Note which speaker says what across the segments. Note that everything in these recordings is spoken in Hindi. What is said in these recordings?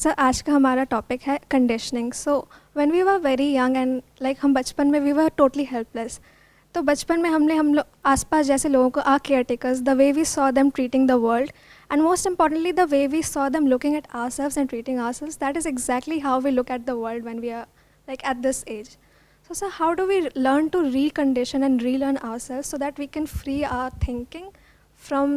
Speaker 1: सर आज का हमारा टॉपिक है conditioning. So when we were very young and like हम बचपन में वी वर टोटली हेल्पलेस. तो बचपन में हम लोग आसपास जैसे लोगों को our caretakers, the way we saw them treating the world and most importantly the way we saw them looking at ourselves and treating ourselves, that is exactly how we look at the world when we are like at this age. So sir, how do we learn to recondition and relearn ourselves so that we can free our thinking from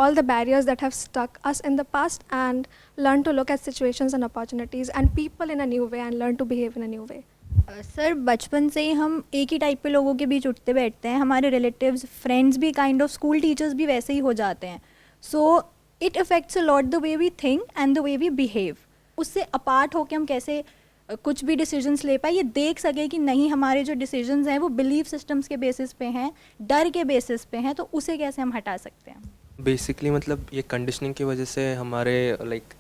Speaker 1: all the barriers that have stuck us in the past and learn to look at situations and opportunities and people in a new way and learn to behave in a new way?
Speaker 2: Sir बचपन से ही हम एक ही टाइप के लोगों के बीच उठते बैठते हैं. हमारे रिलेटिव्स, फ्रेंड्स भी काइंड ऑफ स्कूल टीचर्स भी वैसे ही हो जाते हैं. So it affects a lot the way we think and the way we behave. उससे अपार्ट होकर हम कैसे कुछ भी डिसीजंस ले पाए, ये देख सके कि नहीं हमारे जो डिसीजंस हैं वो बिलीफ सिस्टम्स के बेसिस पे हैं, डर के बेसिस पे हैं, तो उसे कैसे हम हटा सकते हैं.
Speaker 3: बेसिकली मतलब ये कंडीशनिंग की वजह से हमारे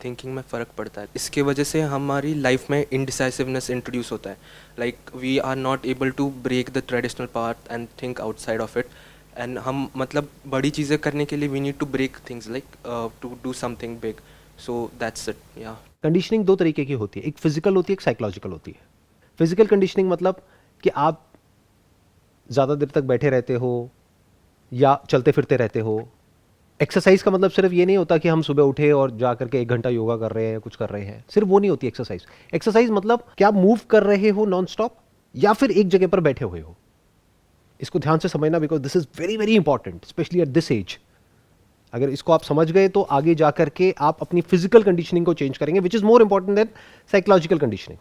Speaker 3: थिंकिंग में फ़र्क पड़ता है. इसके वजह से हमारी लाइफ में इनडिसाइसिवनेस इंट्रोड्यूस होता है. We are not able to break the traditional path and think outside of it. And हम बड़ी चीज़ें करने के लिए we need to break things to do something big. So that's it. या
Speaker 4: कंडीशनिंग दो तरीके की होती है, एक फिजिकल होती है, एक साइकोलॉजिकल होती है. फिजिकल कंडीशनिंग मतलब कि आप ज़्यादा देर तक बैठे रहते हो या चलते फिरते रहते हो. एक्सरसाइज का मतलब सिर्फ ये नहीं होता कि हम सुबह उठे और जा करके 1 घंटा योगा कर रहे हैं या कुछ कर रहे हैं, सिर्फ वो नहीं होती एक्सरसाइज. एक्सरसाइज मतलब क्या आप मूव कर रहे हो नॉन स्टॉप या फिर एक जगह पर बैठे हुए हो. इसको ध्यान से समझना, because this is very very important specially at this age. अगर इसको आप समझ गए तो आगे जा करके आप अपनी फिजिकल कंडीशनिंग को चेंज करेंगे, which is more important than psychological conditioning.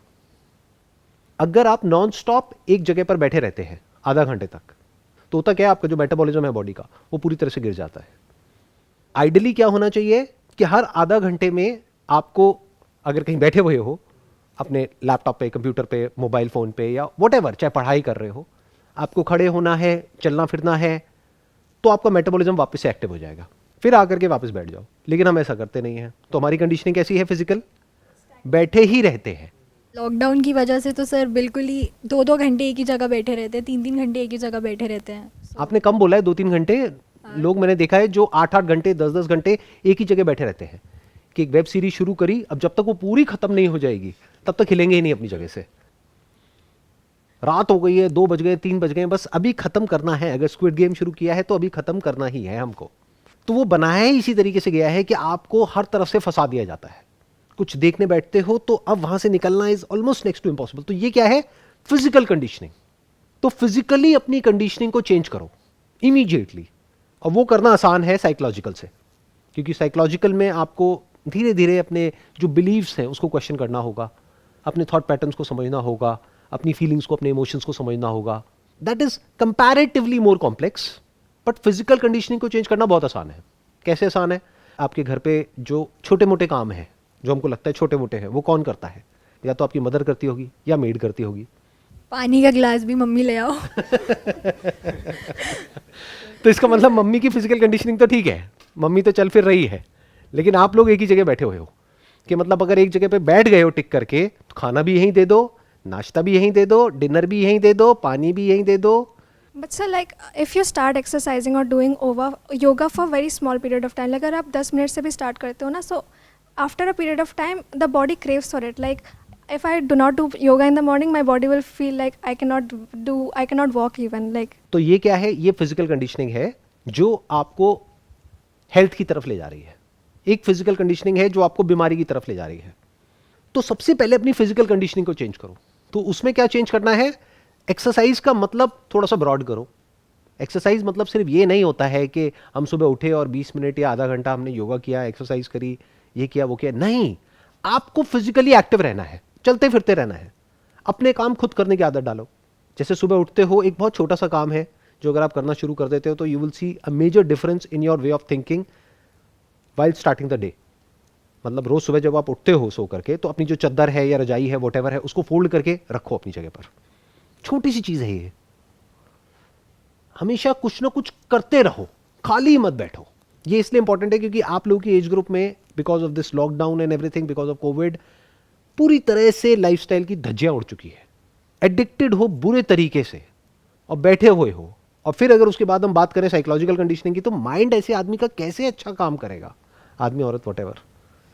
Speaker 4: अगर आप नॉन स्टॉप एक जगह पर बैठे रहते हैं आधा घंटे तक, तो होता क्या है, आपका जो मेटाबॉलिज्म है बॉडी का वो पूरी तरह से गिर जाता है. आइडियली क्या होना चाहिए कि हर आधा घंटे में आपको, अगर कहीं बैठे हुए हो अपने लैपटॉप पे, कंप्यूटर पे, मोबाइल फोन पे या व्हाटएवर, चाहे पढ़ाई कर रहे हो, आपको खड़े होना है, चलना फिरना है, तो आपका मेटाबॉलिज्म वापस से एक्टिव हो जाएगा. फिर आकर के वापस बैठ जाओ. लेकिन हम ऐसा करते नहीं हैं, तो हमारी कंडीशनिंग कैसी है, फिजिकल, बैठे ही रहते हैं.
Speaker 2: लॉकडाउन की वजह से तो सर बिल्कुल ही 2-2 घंटे एक ही जगह बैठे रहते हैं, 3-3 घंटे एक ही जगह बैठे रहते हैं.
Speaker 4: आपने कम बोला है, 2-3 घंटे. लोग मैंने देखा है जो 8-8 घंटे, 10-10 घंटे एक ही जगह बैठे रहते हैं कि एक वेब सीरीज शुरू करी, अब जब तक वो पूरी खत्म नहीं हो जाएगी तब तक हिलेंगे ही नहीं अपनी जगह से. रात हो गई है, 2 बज गए, 3 बज गए, बस अभी खत्म करना है. अगर स्क्विड गेम शुरू किया है तो अभी खत्म करना ही है हमको. तो वो बनाया ही इसी तरीके से गया है कि आपको हर तरफ से फंसा दिया जाता है. कुछ देखने बैठते हो तो अब वहां से निकलना is almost next to impossible. तो ये क्या है, फिजिकल कंडीशनिंग. तो फिजिकली अपनी कंडीशनिंग को चेंज करो इमीडिएटली. और वो करना आसान है साइकोलॉजिकल से, क्योंकि साइकोलॉजिकल में आपको धीरे धीरे अपने जो बिलीव्स हैं उसको क्वेश्चन करना होगा, अपने थॉट पैटर्न्स को समझना होगा, अपनी फीलिंग्स को, अपने इमोशंस को समझना होगा. That is comparatively more complex. But physical conditioning को चेंज करना बहुत आसान है. कैसे आसान है, आपके घर पे जो छोटे मोटे काम हैं, जो हमको लगता है छोटे मोटे हैं, वो कौन करता है? या तो आपकी मदर करती होगी या मेड करती होगी.
Speaker 2: पानी का गिलास भी मम्मी ले आओ.
Speaker 4: तो इसका मतलब मम्मी की फिजिकल कंडीशनिंग तो ठीक है, मम्मी तो चल फिर रही है, लेकिन आप लोग एक ही जगह बैठे हुए हो. कि मतलब अगर एक जगह पे बैठ गए हो टिक करके, तो खाना भी यहीं दे दो, नाश्ता भी यहीं दे दो, डिनर भी यहीं दे दो, पानी भी यहीं दे दो.
Speaker 1: But sir, like if you start exercising or doing yoga for very small period of time, like अगर आप 10 मिनट से भी start करते हो ना, so after a period of time the body craves for it. Like if I do not do yoga in the morning, my body will feel like I cannot walk even. Like
Speaker 4: तो ये क्या है, ये फिजिकल कंडीशनिंग है जो आपको हेल्थ की तरफ ले जा रही है. एक फिजिकल कंडीशनिंग है जो आपको बीमारी की तरफ ले जा रही है. तो सबसे पहले अपनी फिजिकल कंडीशनिंग को चेंज करो. तो उसमें क्या चेंज करना है, एक्सरसाइज का मतलब थोड़ा सा ब्रॉड करो. एक्सरसाइज मतलब सिर्फ ये नहीं होता है कि हम सुबह उठे और 20 मिनट या आधा घंटा हमने योगा किया, एक्सरसाइज करी, ये किया वो किया. नहीं, आपको फिजिकली एक्टिव रहना है, चलते फिरते रहना है, अपने काम खुद करने की आदत डालो. जैसे सुबह उठते हो, एक बहुत छोटा सा काम है जो अगर आप करना शुरू कर देते हो तो you will see a major difference in your way of thinking while starting the day. मतलब रोज सुबह जब आप उठते हो सो करके, तो अपनी जो चद्दर है या रजाई है, वॉटेवर है, उसको फोल्ड करके रखो अपनी जगह पर. छोटी सी चीज है ये. हमेशा कुछ ना कुछ करते रहो, खाली मत बैठो. ये इसलिए इंपॉर्टेंट है क्योंकि आप लोगों की एज ग्रुप में because of this lockdown and everything, because of Covid, पूरी तरह से लाइफस्टाइल की धज्जियां उड़ चुकी है. एडिक्टेड हो बुरे तरीके से और बैठे हुए हो. और फिर अगर उसके बाद हम बात करें साइकोलॉजिकल कंडीशनिंग की, तो माइंड ऐसे आदमी का कैसे अच्छा काम करेगा, आदमी औरत वॉटेवर,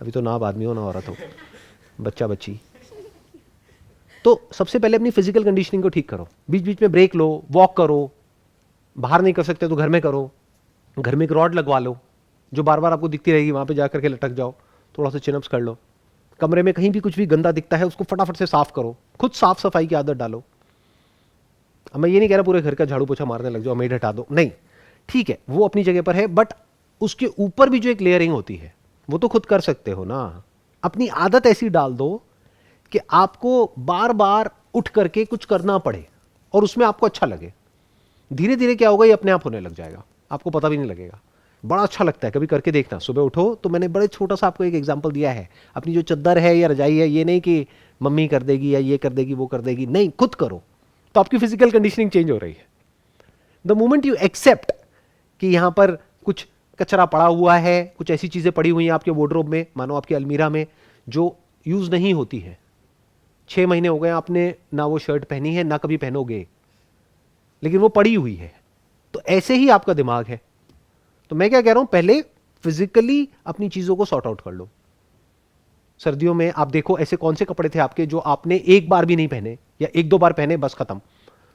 Speaker 4: अभी तो ना आप आदमी हो ना औरत हो, बच्चा बच्ची, तो सबसे पहले अपनी फिजिकल कंडीशनिंग को ठीक करो, बीच बीच में ब्रेक लो, वॉक करो, बाहर नहीं कर सकते तो घर में करो, घर में एक रॉड लगवा लो जो बार बार आपको दिखती रहेगी, वहां पे जाकर के लटक जाओ, थोड़ा सा चिनअप्स कर लो, कमरे में कहीं भी कुछ भी गंदा दिखता है उसको फटाफट से साफ करो, खुद साफ सफाई की आदत डालो। अब मैं ये नहीं कह रहा पूरे घर का झाड़ू पोछा मारने लग जाओ, मेड हटा दो, नहीं, ठीक है वो अपनी जगह पर है, बट उसके ऊपर भी जो एक लेयरिंग होती है वो तो खुद कर सकते हो ना। अपनी आदत ऐसी डाल दो कि आपको बार बार उठ करके कुछ करना पड़े और उसमें आपको अच्छा लगे। धीरे धीरे क्या होगा, ये अपने आप होने लग जाएगा, आपको पता भी नहीं लगेगा, बड़ा अच्छा लगता है। कभी करके देखना, सुबह उठो तो मैंने बड़े छोटा सा आपको एक एग्जांपल दिया है, अपनी जो चद्दर है या रजाई है, ये नहीं कि मम्मी कर देगी या ये कर देगी वो कर देगी, नहीं, खुद करो तो आपकी फिजिकल कंडीशनिंग चेंज हो रही है। द मोमेंट यू एक्सेप्ट कि यहां पर कुछ कचरा पड़ा हुआ है, कुछ ऐसी चीजें पड़ी हुई हैं आपके वार्डरोब में, मानो आपकी अलमीरा में, जो यूज नहीं होती है, 6 महीने हो गए आपने ना वो शर्ट पहनी है ना कभी पहनोगे, लेकिन वो पड़ी हुई है, तो ऐसे ही आपका दिमाग है। तो मैं क्या कह रहा हूं, पहले फिजिकली अपनी चीजों को सॉर्ट आउट कर लो। सर्दियों में आप देखो ऐसे कौन से कपड़े थे आपके जो आपने एक बार भी नहीं पहने या 1-2 बार पहने बस खत्म,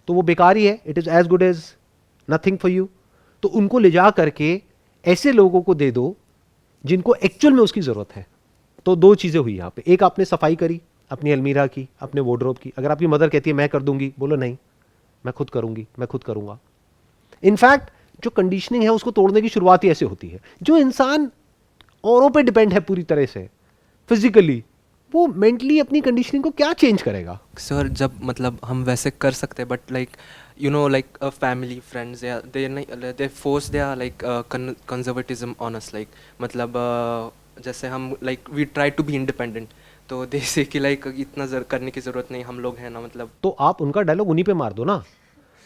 Speaker 4: तो वो बेकार ही है, it is as good as nothing for you. तो उनको ले जा करके ऐसे लोगों को दे दो जिनको एक्चुअल में उसकी जरूरत है। तो 2 चीजें हुई यहां पे, एक आपने सफाई करी अपनी अलमीरा की, अपने वार्डरोब की। अगर आपकी मदर कहती है मैं कर दूंगी, बोलो नहीं, मैं खुद करूंगी, मैं खुद करूंगा। इनफैक्ट जो कंडीशनिंग है उसको तोड़ने की शुरुआत ही ऐसे होती है। जो इंसान औरों पे डिपेंड है पूरी तरह से फिजिकली, वो मेंटली अपनी कंडीशनिंग को क्या चेंज करेगा?
Speaker 3: सर जब मतलब हम वैसे कर सकते हैं, but like you know like family friends या they force there like conservatism on us, like मतलब जैसे हम like we try to be independent, तो जैसे कि लाइक इतना करने की ज़रूरत नहीं, हम लोग हैं ना, मतलब
Speaker 4: तो आप उनका डायलॉग उन्हीं पे मार दो ना,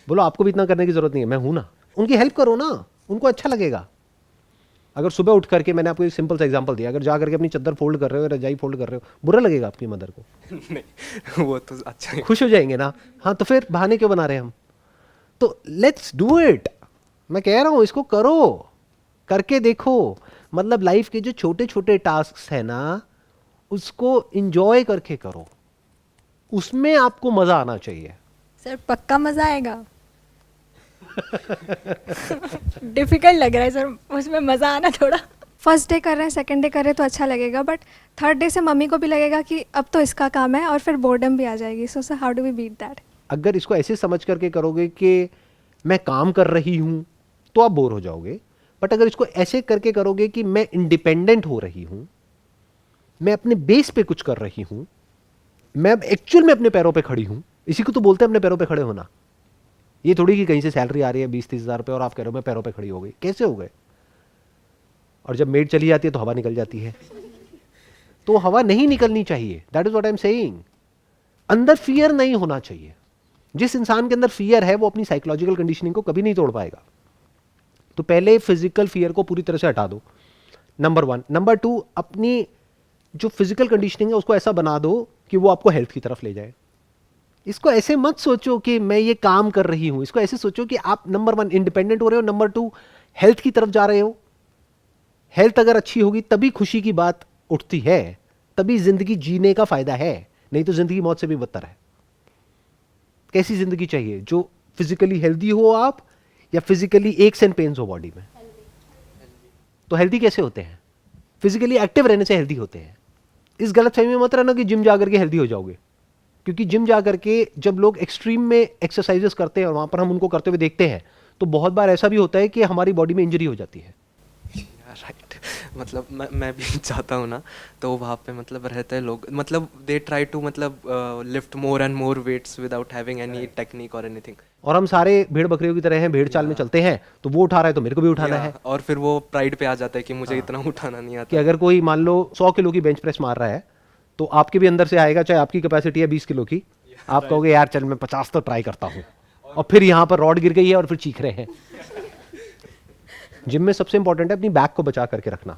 Speaker 4: बोलो आपको भी इतना करने की जरूरत नहीं है, मैं हूं ना। उनकी हेल्प करो ना, उनको अच्छा लगेगा। अगर सुबह उठ करके, मैंने आपको एक सिंपल सा एग्जांपल दिया, अगर जा करके अपनी चद्दर फोल्ड कर रहे हो, रजाई फोल्ड कर रहे हो, बुरा लगेगा आपकी मदर को?
Speaker 3: नहीं वो तो अच्छा है।
Speaker 4: खुश हो जाएंगे ना। हाँ, तो फिर बहाने क्यों बना रहे हैं हम? तो लेट्स डू इट। मैं कह रहा हूं इसको करो, करके देखो। मतलब लाइफ के जो छोटे छोटे टास्क है ना, उसको इंजॉय करके करो, उसमें आपको मजा आना चाहिए।
Speaker 2: सर पक्का मज़ा आएगा? डिफिकल्ट लग रहा है सर, उसमें मज़ा आना थोड़ा।
Speaker 1: फर्स्ट डे कर रहे हैं, सेकंड डे कर रहे हैं तो अच्छा लगेगा, बट थर्ड डे से मम्मी को भी लगेगा कि अब तो इसका काम है, और फिर बोर्डम भी आ जाएगी। So how do we beat that?
Speaker 4: अगर इसको ऐसे समझ करके करोगे कि मैं काम कर रही हूं, तो आप बोर हो जाओगे। बट अगर इसको ऐसे करके करोगे कि मैं इंडिपेंडेंट हो रही हूं, मैं अपने बेस पे कुछ कर रही हूं, मैं अब एक्चुअल में अपने पैरों पे खड़ी हूं, इसी को तो बोलते हैं अपने पैरों पे खड़े होना। ये थोड़ी कि कहीं से सैलरी आ रही है 20-30 हज़ार रुपये और आप कह रहे हो मैं पैरों पे खड़ी हो गई, कैसे हो गए? और जब मेड चली जाती है तो हवा निकल जाती है, तो हवा नहीं निकलनी चाहिए। That is what I am saying. अंदर फियर नहीं होना चाहिए। जिस इंसान के अंदर फियर है वो अपनी साइकोलॉजिकल कंडीशनिंग को कभी नहीं तोड़ पाएगा। तो पहले फिजिकल फियर को पूरी तरह से हटा दो, नंबर 1। नंबर 2, अपनी जो फिजिकल कंडीशनिंग है उसको ऐसा बना दो कि वो आपको हेल्थ की तरफ ले जाए। इसको ऐसे मत सोचो कि मैं ये काम कर रही हूं, इसको ऐसे सोचो कि आप नंबर 1 इंडिपेंडेंट हो रहे हो, नंबर 2 हेल्थ की तरफ जा रहे हो। हेल्थ अगर अच्छी होगी तभी खुशी की बात उठती है, तभी जिंदगी जीने का फायदा है, नहीं तो जिंदगी मौत से भी बदतर है। कैसी जिंदगी चाहिए? जो फिजिकली हेल्दी हो आप, या फिजिकली एक्स एंड पेन्स हो बॉडी में? तो हेल्दी कैसे होते हैं? फिजिकली एक्टिव रहने से हेल्दी होते हैं। इस गलत फहमी में मत रहना कि जिम जाकर के हेल्दी हो जाओगे, क्योंकि जिम जाकर के जब लोग एक्सट्रीम में एक्सरसाइजेस करते हैं और वहां पर हम उनको करते हुए देखते हैं, तो बहुत बार ऐसा भी होता है कि हमारी बॉडी में इंजरी हो जाती है।
Speaker 3: राइट मतलब मैं भी चाहता हूँ ना, तो वहाँ पे मतलब रहते हैं लोग, मतलब दे ट्राई टू मतलब lift more and more weights without having any technique और एनीथिंग।
Speaker 4: और हम सारे भेड़ बकरियों की तरह हैं, भेड़ चाल में चलते हैं, तो वो उठा रहा है तो मेरे को भी उठाना है।
Speaker 3: और फिर वो प्राइड पे आ जाता है कि मुझे इतना उठाना नहीं आता।
Speaker 4: कि अगर कोई मान लो 100 किलो की बेंच प्रेस मार रहा है, तो आपके भी अंदर से आएगा, चाहे आपकी कैपेसिटी है 20 किलो की, आप कहोगे यार चल मैं 50 तो ट्राई करता हूँ, और फिर यहाँ पर रॉड गिर गई है और फिर चीख रहे हैं। जिम में सबसे इंपॉर्टेंट है अपनी बैक को बचा करके रखना।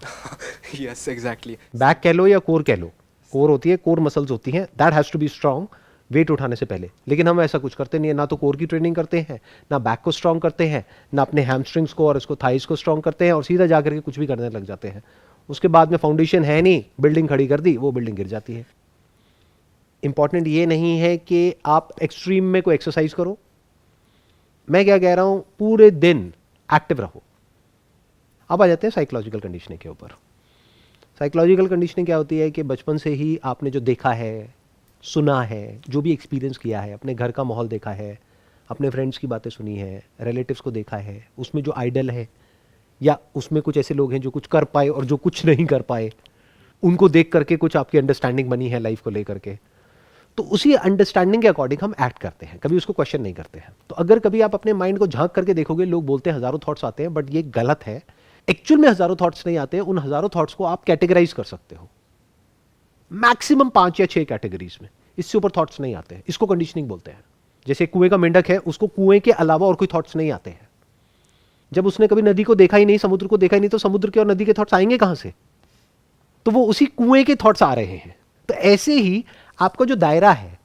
Speaker 3: Yes exactly.
Speaker 4: बैक कह लो या कोर कह लो, कोर होती है, कोर मसल्स होती हैं, that has to be strong weight उठाने से पहले। लेकिन हम ऐसा कुछ करते नहीं है, ना तो कोर की ट्रेनिंग करते हैं, ना बैक को स्ट्रांग करते हैं, ना अपने हैमस्ट्रिंग्स को और इसको थाइस को स्ट्रांग करते हैं, और सीधा जाकर के कुछ भी करने लग जाते हैं। उसके बाद में फाउंडेशन है नहीं, बिल्डिंग खड़ी कर दी, वो बिल्डिंग गिर जाती है। इंपॉर्टेंट ये नहीं है कि आप एक्सट्रीम में कोई एक्सरसाइज करो। मैं क्या कह रहा हूं, पूरे दिन एक्टिव रहो। अब आ जाते हैं साइकोलॉजिकल कंडीशनिंग के ऊपर। साइकोलॉजिकल कंडीशनिंग क्या होती है कि बचपन से ही आपने जो देखा है, सुना है, जो भी एक्सपीरियंस किया है, अपने घर का माहौल देखा है, अपने फ्रेंड्स की बातें सुनी है, रिलेटिव्स को देखा है, उसमें जो आइडल है या उसमें कुछ ऐसे लोग हैं जो कुछ कर पाए और जो कुछ नहीं कर पाए, उनको देख करके कुछ आपकी अंडरस्टैंडिंग बनी है लाइफ को लेकर के, तो उसी अंडरस्टैंडिंग के अकॉर्डिंग हम एक्ट करते हैं, कभी उसको क्वेश्चन नहीं करते हैं। तो अगर कभी आप अपने माइंड को झांक करके देखोगे, लोग बोलते हैं हज़ारों थॉट्स आते हैं, बट ये गलत है। एक्चुअल में हज़ारों थॉट्स नहीं आते हैं, उन हज़ारों थॉट्स को आप कैटेगराइज कर सकते हो मैक्सिमम 5 या 6 कैटेगरीज में, इससे ऊपर थॉट्स नहीं आते हैं। इसको कंडीशनिंग बोलते हैं। जैसे कुएं का मेंढक है, उसको कुएं के अलावा और कोई थॉट्स नहीं आते हैं। जब उसने कभी नदी को देखा ही नहीं, समुद्र को देखा ही नहीं, तो समुद्र के और नदी के थॉट्स आएंगे कहां से? तो वो उसी कुएं के थॉट्स आ रहे हैं। तो ऐसे ही आपका जो दायरा है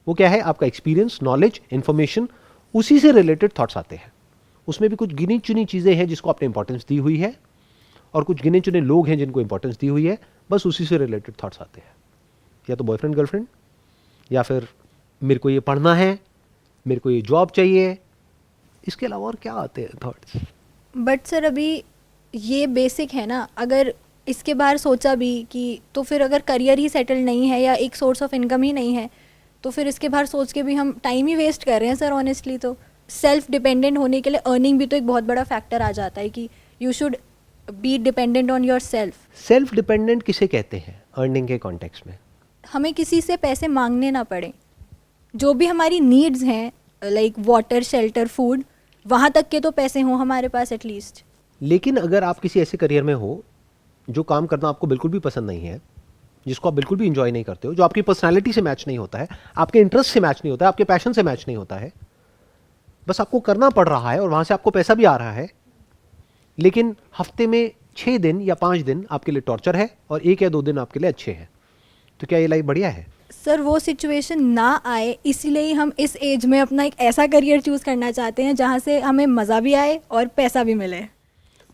Speaker 4: वो क्या है? आपका एक्सपीरियंस, नॉलेज, इंफॉर्मेशन, उसी से रिलेटेड थॉट्स आते हैं। उसमें भी कुछ गिनी चुनी चीजें हैं जिसको आपने इंपॉर्टेंस दी हुई है, और कुछ गिने चुने लोग हैं जिनको इंपॉर्टेंस दी हुई है। बस उसी से रिलेटेड थॉट्स आते हैं, या तो बॉयफ्रेंड गर्लफ्रेंड, या फिर मेरे को ये पढ़ना है, मेरे को ये जॉब चाहिए। इसके अलावा और क्या आते हैं थॉट्स?
Speaker 2: बट सर अभी ये बेसिक है ना, अगर इसके बाहर सोचा भी कि तो फिर अगर करियर ही सेटल नहीं है या एक सोर्स ऑफ इनकम ही नहीं है, तो फिर इसके बाहर सोच के भी हम टाइम ही वेस्ट कर रहे हैं सर ऑनेस्टली। तो सेल्फ डिपेंडेंट होने के लिए अर्निंग भी तो एक बहुत बड़ा फैक्टर आ जाता है कि you should be dependent on your self.
Speaker 4: Self dependent किसे कहते हैं अर्निंग के कॉन्टेक्स्ट में?
Speaker 2: हमें किसी से पैसे मांगने ना पड़े, जो भी हमारी नीड्स हैं लाइक वाटर, शेल्टर, फूड, वहाँ तक के तो पैसे हों हमारे पास एटलीस्ट।
Speaker 4: लेकिन अगर आप किसी ऐसे करियर में हो जो काम करना आपको बिल्कुल भी पसंद नहीं है, जिसको आप बिल्कुल भी इंजॉय नहीं करते हो, जो आपकी पर्सनालिटी से मैच नहीं होता है, आपके इंटरेस्ट से मैच नहीं होता है, आपके पैशन से मैच नहीं होता है, बस आपको करना पड़ रहा है और वहाँ से आपको पैसा भी आ रहा है, लेकिन हफ्ते में 6 दिन या 5 दिन आपके लिए टॉर्चर है और 1 या 2 दिन आपके लिए अच्छे हैं, तो क्या ये लाइफ बढ़िया है?
Speaker 2: सर वो सिचुएशन ना आए, इसीलिए ही हम इस एज में अपना एक ऐसा करियर चूज़ करना चाहते हैं जहाँ से हमें मज़ा भी आए और पैसा भी मिले।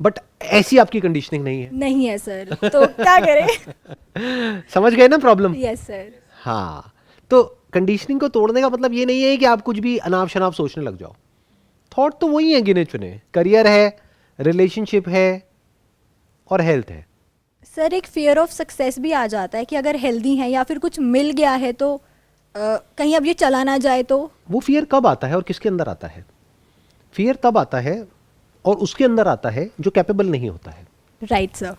Speaker 4: बट ऐसी आपकी कंडीशनिंग नहीं है।
Speaker 2: नहीं है सर, तो क्या करें?
Speaker 4: समझ गए ना प्रॉब्लम?
Speaker 2: Yes sir.
Speaker 4: हाँ, तो कंडीशनिंग को तोड़ने का मतलब ये नहीं है कि आप कुछ भी अनाप शनाप सोचने लग जाओ। थॉट तो वही है गिने चुने, करियर है, रिलेशनशिप है और हेल्थ है।
Speaker 2: सर एक फियर ऑफ सक्सेस भी आ जाता है कि अगर हेल्दी हैं या फिर कुछ मिल गया है तो कहीं अब ये चला ना जाए तो।
Speaker 4: वो फियर कब आता है और किसके अंदर आता है? फियर तब आता है और उसके अंदर आता है जो कैपेबल नहीं होता है।
Speaker 2: Right sir.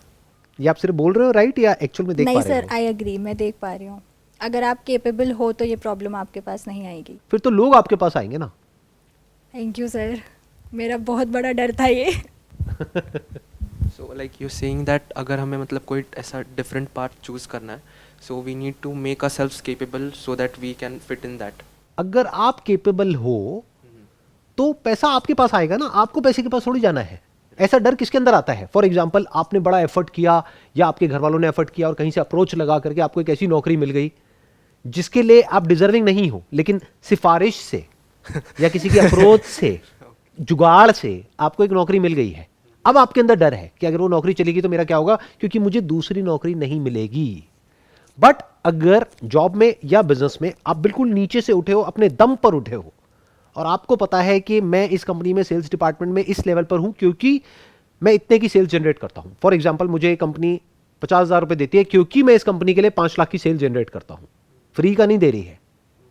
Speaker 4: ये आप सिर्फ बोल रहे हो राइट, या एक्चुअल में देख
Speaker 2: नहीं
Speaker 4: पा रहे
Speaker 2: सर,
Speaker 4: हो?
Speaker 2: आई एग्री, मैं देख पा रही हूँ। अगर आप केपेबल हो तो ये प्रॉब्लम आपके पास नहीं आएगी।
Speaker 4: फिर तो लोग आपके पास आएंगे ना।
Speaker 2: थैंक यू सर, मेरा बहुत बड़ा डर था ये।
Speaker 3: So like you saying that अगर हमें मतलब कोई ऐसा डिफरेंट पाथ चूज़ करना है, so we need to make ourselves capable so that we can fit in that.
Speaker 4: अगर आप केपेबल हो तो पैसा आपके पास आएगा ना, आपको पैसे के पास थोड़ी जाना है। ऐसा डर किसके अंदर आता है? फॉर एग्जाम्पल, आपने बड़ा एफर्ट किया या आपके घर वालों ने एफर्ट किया और कहीं से अप्रोच लगा करके आपको एक ऐसी नौकरी मिल गई जिसके लिए आप डिजर्विंग नहीं हो, लेकिन सिफारिश से या किसी की अप्रोच से, जुगाड़ से आपको एक नौकरी मिल गई है। अब आपके अंदर डर है कि अगर वो नौकरी चलेगी तो मेरा क्या होगा, क्योंकि मुझे दूसरी नौकरी नहीं मिलेगी। बट अगर जॉब में या बिजनेस में आप बिल्कुल नीचे से उठे हो, अपने दम पर उठे हो, और आपको पता है कि मैं इस कंपनी में सेल्स डिपार्टमेंट में इस लेवल पर हूं क्योंकि मैं इतने की सेल्स जनरेट करता हूं। फॉर एग्जांपल, मुझे कंपनी 50,000 रुपए देती है क्योंकि मैं इस कंपनी के लिए 5 लाख की सेल जनरेट करता हूं। फ्री का नहीं दे रही है,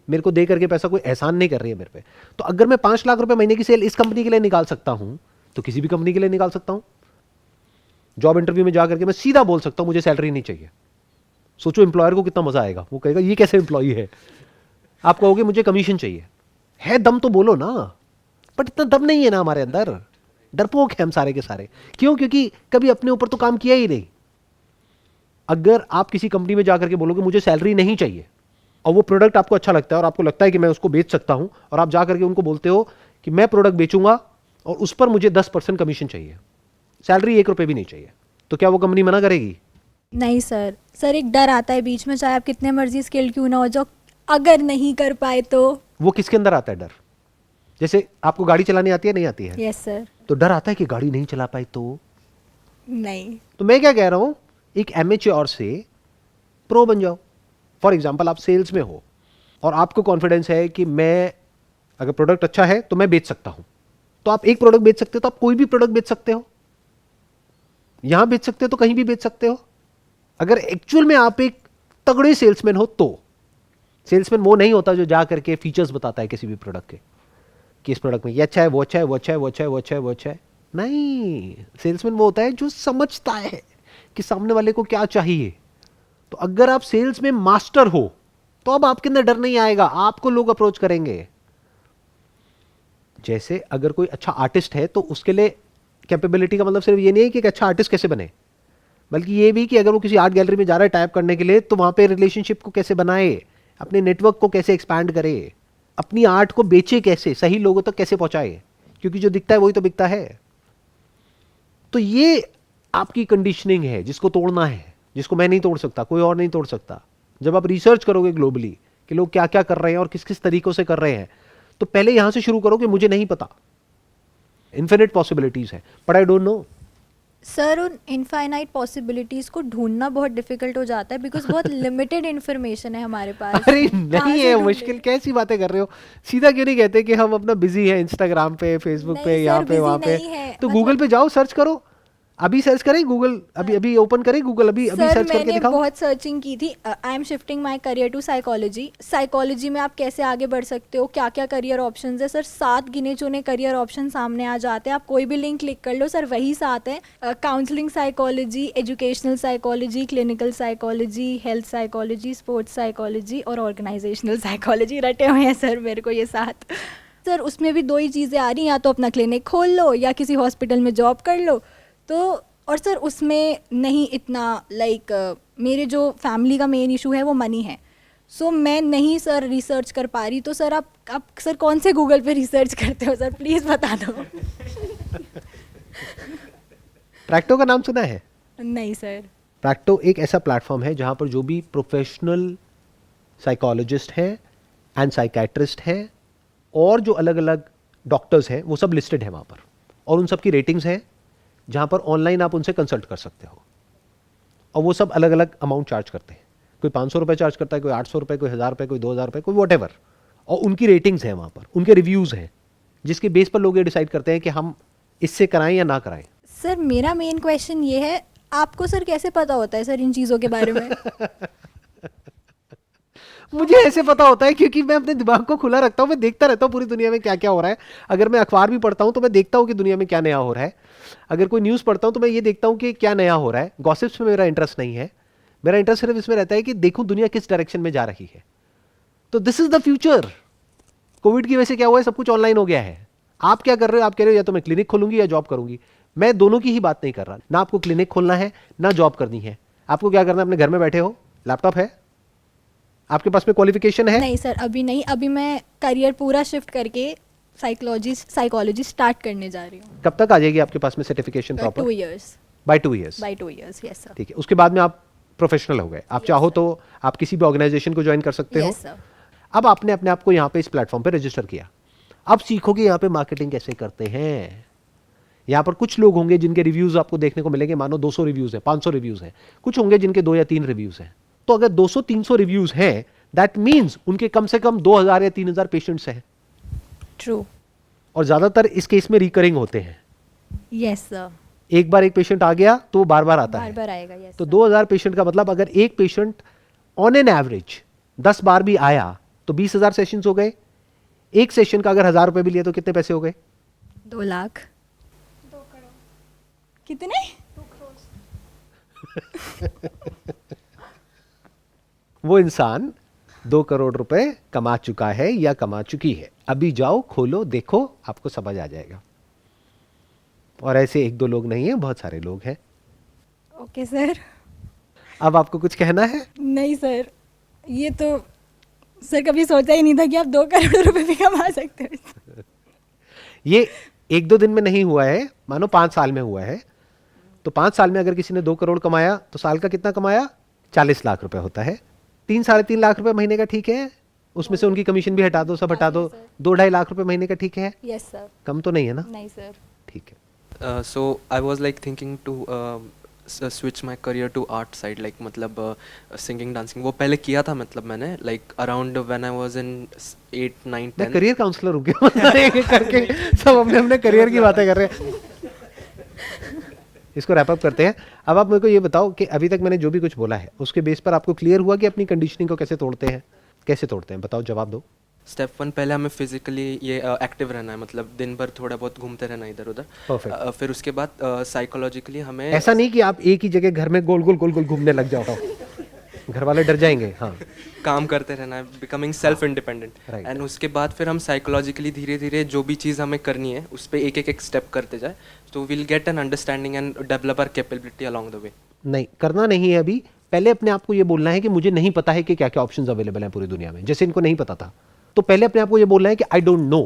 Speaker 4: मेरे को दे करके पैसा कोई एहसान नहीं कर रही है मेरे पे। तो अगर मैं 5 लाख रुपए महीने की सेल इस कंपनी के लिए निकाल सकता हूं तो किसी भी कंपनी के लिए निकाल सकता हूं। जॉब इंटरव्यू में जाकर के मैं सीधा बोल सकता हूं मुझे सैलरी नहीं चाहिए। सोचो एम्प्लॉयर को कितना मजा आएगा, वो कहेगा ये कैसे एम्प्लॉई है। आप कहोगे मुझे कमीशन चाहिए, है दम तो बोलो ना। बट इतना दम नहीं है ना हमारे अंदर, डरपोक है हम सारे के सारे। क्यों? क्योंकि कभी अपने ऊपर तो काम किया ही नहीं। अगर आप किसी कंपनी में जाकर के बोलोगे मुझे सैलरी नहीं चाहिए, और वो प्रोडक्ट आपको अच्छा लगता है और आपको लगता है कि मैं उसको बेच सकता हूं, और आप जाकर के उनको बोलते हो कि मैं प्रोडक्ट बेचूंगा और उस पर मुझे 10% कमीशन चाहिए, सैलरी 1 रुपए भी नहीं चाहिए, तो क्या वो कंपनी मना करेगी?
Speaker 2: नहीं सर, सर एक डर आता है बीच में, चाहे आप कितने मर्जी स्किल्ड क्यों ना हो जाओ, अगर नहीं कर पाए तो।
Speaker 4: वो किसके अंदर आता है डर? जैसे आपको गाड़ी चलानी आती है, नहीं आती है?
Speaker 2: Yes sir.
Speaker 4: तो डर आता है कि गाड़ी नहीं चला पाए तो।
Speaker 2: नहीं।
Speaker 4: तो मैं क्या कह रहा हूं, एक एमेच्योर से प्रो बन जाओ। फॉर एग्जाम्पल, आप सेल्स में हो, और आपको कॉन्फिडेंस है कि मैं अगर प्रोडक्ट अच्छा है तो मैं बेच सकता हूं, तो आप एक प्रोडक्ट बेच सकते हो, तो आप कोई भी प्रोडक्ट बेच सकते हो, यहां बेच सकते हो तो कहीं भी बेच सकते हो। अगर एक्चुअल में आप एक तगड़े सेल्समैन हो तो। सेल्समैन वो नहीं होता जो जा करके फीचर्स बताता है किसी भी प्रोडक्ट के, कि इस प्रोडक्ट में ये अच्छा है, वो अच्छा है, वो अच्छा है, वो अच्छा है, वो अच्छा है, वो अच्छा है। नहीं, सेल्समैन वो होता है जो समझता है कि सामने वाले को क्या चाहिए। तो अगर आप सेल्स में मास्टर हो तो अब आपके अंदर डर नहीं आएगा, आपको लोग अप्रोच करेंगे। जैसे अगर कोई अच्छा आर्टिस्ट है तो उसके लिए कैपेबिलिटी का मतलब सिर्फ ये नहीं है कि एक अच्छा आर्टिस्ट कैसे बने, बल्कि ये भी कि अगर वो किसी आर्ट गैलरी में जा रहा है टाइप करने के लिए, तो वहां पे रिलेशनशिप को कैसे बनाए, अपने नेटवर्क को कैसे एक्सपैंड करे, अपनी आर्ट को बेचे कैसे, सही लोगों तक कैसे पहुंचाए, क्योंकि जो दिखता है वही तो बिकता है। तो ये आपकी कंडीशनिंग है जिसको तोड़ना है, जिसको मैं नहीं तोड़ सकता, कोई और नहीं तोड़ सकता। जब आप रिसर्च करोगे ग्लोबली कि लोग क्या क्या कर रहे हैं और किस किस तरीकों से कर रहे हैं, तो पहले यहां से शुरू करो कि मुझे नहीं पता। इन्फिनिट पॉसिबिलिटीज है, but I don't know.
Speaker 2: Sir उन इनफाइनाइट पॉसिबिलिटीज को ढूंढना बहुत डिफिकल्ट हो जाता है, बिकॉज बहुत लिमिटेड इन्फॉर्मेशन है हमारे पास।
Speaker 4: अरे
Speaker 2: कहाँ
Speaker 4: नहीं
Speaker 2: से
Speaker 4: है
Speaker 2: ढूंढें?
Speaker 4: मुश्किल, कैसी बातें कर रहे हो। सीधा क्यों नहीं कहते कि हम अपना बिजी है इंस्टाग्राम पे, फेसबुक
Speaker 2: नहीं
Speaker 4: पे,
Speaker 2: सर,
Speaker 4: यहाँ पे,
Speaker 2: busy
Speaker 4: वहां पे,
Speaker 2: नहीं है,
Speaker 4: तो
Speaker 2: मतलब-
Speaker 4: गूगल पे जाओ, सर्च करो। अभी सर्च करें गूगल, अभी अभी ओपन करें गूगल, अभी अभी
Speaker 2: सर
Speaker 4: सर्च करके
Speaker 2: मैंने
Speaker 4: दिखाओ।
Speaker 2: बहुत सर्चिंग की थी। I am shifting my career to psychology. Psychology में आप कैसे आगे बढ़ सकते हो, क्या क्या करियर ऑप्शंस है सर, 7 गिने चुने करियर ऑप्शन सामने आ जाते हैं। आप कोई भी लिंक क्लिक कर लो सर, वही 7 है। Counselling psychology, educational psychology, clinical psychology, health psychology, sports psychology और ऑर्गेनाइजेशनल साइकोलॉजी, रटे हुए हैं सर मेरे को ये 7। सर उसमें भी 2 ही चीज़ें आ रही हैं, या तो अपना क्लिनिक खोल लो या किसी हॉस्पिटल में जॉब कर लो। तो और सर उसमें नहीं इतना मेरे जो फैमिली का मेन इशू है वो मनी है। सो मैं नहीं सर रिसर्च कर पा रही। तो सर आप सर कौन से गूगल पे रिसर्च करते हो सर, प्लीज़ बता दो।
Speaker 4: प्रैक्टो का नाम सुना है?
Speaker 2: नहीं सर।
Speaker 4: प्रैक्टो एक ऐसा प्लेटफॉर्म है जहां पर जो भी प्रोफेशनल साइकोलॉजिस्ट हैं एंड साइकेट्रिस्ट हैं और जो अलग अलग डॉक्टर्स हैं वो सब लिस्टेड है वहां पर, और उन सब की रेटिंग्स हैं, जहां पर ऑनलाइन आप उनसे कंसल्ट कर सकते हो। और वो सब अलग अलग अमाउंट चार्ज करते हैं, कोई 500 रुपये चार्ज करता है, कोई 800 रुपये, कोई 1000 रुपये, कोई 2000 रुपये, कोई वॉट एवर। और उनकी रेटिंग्स हैं वहां पर, उनके रिव्यूज़ हैं, जिसके बेस पर लोग ये डिसाइड करते हैं कि हम इससे कराएं या ना कराएं।
Speaker 2: सर मेरा मेन क्वेश्चन ये है, आपको सर कैसे पता होता है सर इन चीज़ों के बारे में?
Speaker 4: मुझे ऐसे पता होता है क्योंकि मैं अपने दिमाग को खुला रखता हूँ, मैं देखता रहता हूँ पूरी दुनिया में क्या क्या हो रहा है। अगर मैं अखबार भी पढ़ता हूँ तो मैं देखता हूँ कि दुनिया में क्या नया हो रहा है। अगर कोई न्यूज़ पढ़ता हूँ तो मैं ये देखता हूँ कि क्या नया हो रहा है। गॉसिप्स में मेरा इंटरेस्ट नहीं है, मेरा इंटरेस्ट सिर्फ इसमें रहता है कि देखूँ दुनिया किस डायरेक्शन में जा रही है। तो this is the future. Covid की वजह से क्या हुआ है, सब कुछ ऑनलाइन हो गया है। आप क्या कर रहे हो? आप कह रहे हो या तो मैं क्लिनिक खोलूंगी या जॉब करूंगी। मैं दोनों की ही बात नहीं कर रहा, ना आपको क्लिनिक खोलना है ना जॉब करनी है। आपको क्या करना है? अपने घर में बैठे हो, लैपटॉप है आपके पास में, क्वालिफिकेशन है?
Speaker 2: नहीं सर अभी नहीं, अभी मैं करियर पूरा शिफ्ट करके साइकोलॉजी स्टार्ट करने जा रही हूँ।
Speaker 4: कब तक आ जाएगी आपके पास में certification
Speaker 2: 2
Speaker 4: proper?
Speaker 2: years।
Speaker 4: By 2 years.
Speaker 2: By 2 years, yes sir.
Speaker 4: ठीक है, उसके बाद में आप प्रोफेशनल हो गए। आप
Speaker 2: Yes,
Speaker 4: चाहो
Speaker 2: sir.
Speaker 4: तो आप किसी भी ऑर्गेनाइजेशन को ज्वाइन कर सकते हो।
Speaker 2: Yes sir.
Speaker 4: अब आपने अपने आप को यहाँ पे इस प्लेटफॉर्म पे रजिस्टर किया, अब सीखोगे यहाँ पे मार्केटिंग कैसे करते हैं। यहाँ पर कुछ लोग होंगे जिनके रिव्यूज आपको देखने को मिलेंगे, मानो 200 रिव्यूज हैं, 500 रिव्यूज हैं, कुछ होंगे जिनके 2 या 3 रिव्यूज हैं। तो अगर 200-300 रिव्यूज हैं, दैट मीन्स उनके कम से कम 2000 या 3000 पेशेंट्स हैं,
Speaker 2: ट्रू।
Speaker 4: और ज्यादातर इस केस में रिकरिंग होते हैं।
Speaker 2: Yes sir.
Speaker 4: एक बार एक पेशेंट आ गया तो वो बार बार आता
Speaker 2: बार
Speaker 4: है।
Speaker 2: बार आएगा। यस
Speaker 4: तो 2000 पेशेंट का मतलब अगर एक पेशेंट ऑन एन एवरेज 10 बार भी आया तो 20,000 सेशंस हो गए। एक सेशन का अगर 1000 रुपए भी लिए तो कितने पैसे हो गए?
Speaker 2: 2 लाख। 2 करोड़। कितने? 2 करोड़।
Speaker 4: वो इंसान 2 करोड़ रुपए कमा चुका है या कमा चुकी है। अभी जाओ, खोलो, देखो, आपको समझ आ जाएगा। और ऐसे 1-2 लोग नहीं है, बहुत सारे लोग हैं।
Speaker 2: Okay sir.
Speaker 4: अब आपको कुछ कहना है?
Speaker 2: नहीं सर, ये तो सर कभी सोचा ही नहीं था कि आप 2 करोड़ रुपए भी कमा सकते हो।
Speaker 4: ये 1-2 दिन में नहीं हुआ है, मानो 5 साल में हुआ है। तो 5 साल में अगर किसी ने 2 करोड़ कमाया तो साल का कितना कमाया? 40 लाख रुपए होता है। 3-3.5 लाख रुपए महीने का ठीक है, उसमें से उनकी कमीशन भी हटा दो, सब हटा दो, 2-2.5 लाख रुपए महीने का ठीक है।
Speaker 2: Yes sir.
Speaker 4: कम तो नहीं है ना?
Speaker 2: नहीं सर।
Speaker 4: ठीक है।
Speaker 3: So I was like thinking to switch my career to art side, like मतलब सिंगिंग डांसिंग वो पहले किया था, मतलब मैंने like around when I was in 8 9
Speaker 4: मैं
Speaker 3: 10।
Speaker 4: करियर काउंसलर हूँ क्या? मतलब एक करके सब अपने अपने करियर की बातें कर रहे हैं। इसको रैप अप करते हैं। अब आप मेरे को ये बताओ कि अभी तक मैंने जो भी कुछ बोला है उसके बेस पर आपको क्लियर हुआ कि अपनी कंडीशनिंग को कैसे तोड़ते हैं? कैसे तोड़ते हैं बताओ, जवाब दो।
Speaker 3: स्टेप 1 पहले हमें फिजिकली ये एक्टिव रहना है, मतलब दिन भर थोड़ा बहुत घूमते रहना इधर उधर।
Speaker 4: Perfect.
Speaker 3: फिर उसके बाद साइकोलॉजिकली हमें
Speaker 4: ऐसा नहीं कि आप एक ही जगह घर में गोल गोल गोल गोल घूमने लग जाओ, घर वाले डर जाएंगे। हाँ,
Speaker 3: काम करते रहना है, becoming self independent.
Speaker 4: Right.
Speaker 3: And उसके बाद फिर हम साइकोलॉजिकली धीरे धीरे जो भी चीज़ हमें करनी है उस पर एक एक स्टेप करते जाए, तो will get an understanding and develop our capability along the way.
Speaker 4: नहीं करना नहीं है अभी। पहले अपने आप को ये बोलना है कि मुझे नहीं पता है कि क्या क्या ऑप्शंस अवेलेबल हैं पूरी दुनिया में। जैसे इनको नहीं पता था, तो पहले अपने आप को ये बोलना है कि आई डोंट नो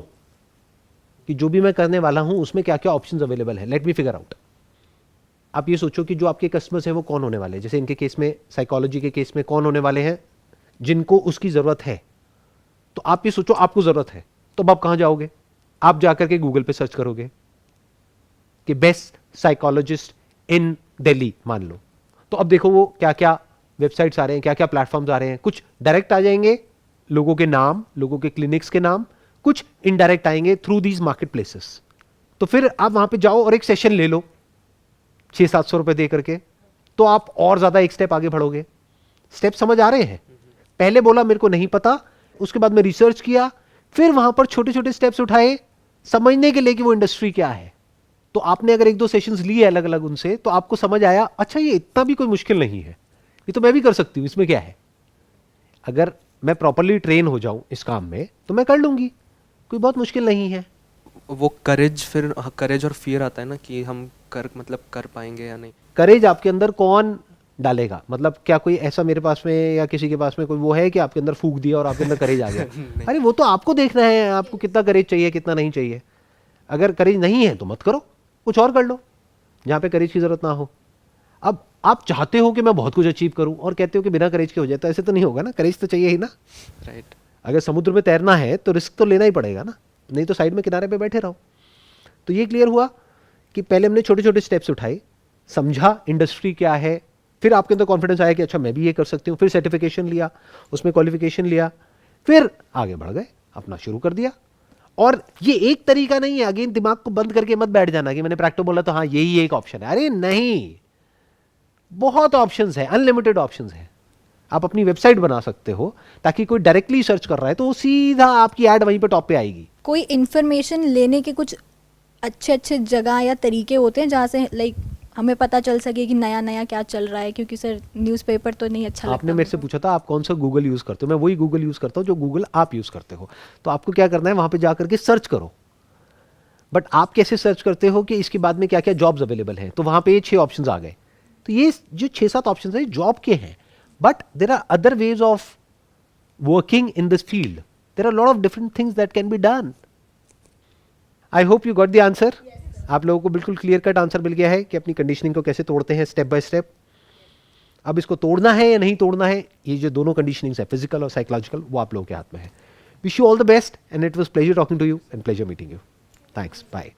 Speaker 4: कि जो भी मैं करने वाला हूं उसमें क्या क्या ऑप्शंस अवेलेबल है, लेट मी फिगर आउट। आप ये सोचो कि जो आपके कस्टमर्स हैं वो कौन होने वाले हैं। जैसे इनके केस में, साइकोलॉजी के केस में कौन होने वाले हैं जिनको उसकी ज़रूरत है। तो आप ये सोचो आपको ज़रूरत है, तो अब आप कहाँ जाओगे? आप जाकर के गूगल पे सर्च करोगे कि बेस्ट साइकोलॉजिस्ट इन दिल्ली मान लो, तो अब देखो वो क्या क्या वेबसाइट्स आ रहे हैं, क्या क्या प्लेटफॉर्म्स आ रहे हैं। कुछ डायरेक्ट आ जाएंगे लोगों के नाम, लोगों के क्लिनिक्स के नाम, कुछ इनडायरेक्ट आएंगे थ्रू दीज मार्केट प्लेसेस। तो फिर आप वहां पे जाओ और एक सेशन ले लो 600-700 रुपए दे करके, तो आप और ज्यादा एक स्टेप आगे बढ़ोगे। स्टेप समझ आ रहे हैं? पहले बोला मेरे को नहीं पता, उसके बाद मैं रिसर्च किया, फिर वहां पर छोटे छोटे स्टेप्स उठाए समझने के लिए कि वो इंडस्ट्री क्या है। तो आपने अगर 1-2 सेशंस लिए अलग अलग उनसे, तो आपको समझ आया अच्छा ये इतना भी कोई मुश्किल नहीं है, ये तो मैं भी कर सकती हूँ, इसमें क्या है। अगर मैं प्रॉपर्ली ट्रेन हो जाऊं इस काम में तो मैं कर लूंगी, कोई बहुत मुश्किल नहीं है।
Speaker 3: वो करेज, फिर करेज और फियर आता है ना कि हम कर पाएंगे या नहीं।
Speaker 4: करेज आपके अंदर कौन डालेगा? मतलब क्या कोई ऐसा मेरे पास में या किसी के पास में कोई वो है कि आपके अंदर फूंक दिया और आपके अंदर करेज आ गया? अरे वो तो आपको देखना है, आपको कितना करेज चाहिए कितना नहीं चाहिए। अगर करेज नहीं है तो मत करो, कुछ और कर लो जहाँ पे करेज की जरूरत ना हो। अब आप चाहते हो कि मैं बहुत कुछ अचीव करूं और कहते हो कि बिना करेज के हो जाए, तो ऐसे तो नहीं होगा ना, करेज तो चाहिए ही ना।
Speaker 3: राइट।
Speaker 4: अगर समुद्र में तैरना है तो रिस्क तो लेना ही पड़ेगा ना, नहीं तो साइड में किनारे पे बैठे रहो। तो ये क्लियर हुआ कि पहले हमने छोटे छोटे स्टेप्स उठाए, समझा इंडस्ट्री क्या है, फिर आपके अंदर कॉन्फिडेंस आया कि अच्छा मैं भी ये कर सकती हूँ, फिर सर्टिफिकेशन लिया, उसमें क्वालिफिकेशन लिया, फिर आगे बढ़ गए, अपना शुरू कर दिया। और ये एक तरीका नहीं है, अगेन दिमाग को बंद करके मत बैठ जाना कि मैंने प्रैक्टो बोला तो हाँ यही एक ऑप्शन है। अरे नहीं, बहुत ऑप्शंस है, अनलिमिटेड ऑप्शंस है। आप अपनी वेबसाइट बना सकते हो ताकि कोई डायरेक्टली सर्च कर रहा है तो वो सीधा आपकी ऐड वहीं पे टॉप पे आएगी।
Speaker 2: कोई इन्फॉर्मेशन लेने के कुछ अच्छे अच्छे जगह या तरीके होते हैं जहाँ से लाइक हमें पता चल सके कि नया नया क्या चल रहा है, क्योंकि सर न्यूज़पेपर तो नहीं अच्छा लगता।
Speaker 4: आपने मेरे से पूछा था आप कौन सा गूगल यूज करते हो, मैं वही गूगल यूज करता हूँ जो गूगल आप यूज करते हो। तो आपको क्या करना है, वहां पे जाकर के सर्च करो। बट आप कैसे सर्च करते हो कि इसके बाद में क्या क्या जॉब्स अवेलेबल हैं, तो वहां पे ये 6 ऑप्शंस आ गए। तो ये जो 6-7 ऑप्शंस है जॉब के हैं, but there are other ways of working in this field. There are lot of different things that can be done. I hope you got the answer. आप लोगों को बिल्कुल क्लियर कट आंसर मिल गया है कि अपनी कंडीशनिंग को कैसे तोड़ते हैं स्टेप बाय स्टेप। अब इसको तोड़ना है या नहीं तोड़ना है, ये जो दोनों कंडीशनिंग्स है फिजिकल और साइकोलॉजिकल, वो आप लोगों के हाथ में है। Wish you all the best and it was pleasure talking to you and pleasure meeting you. Thanks, bye.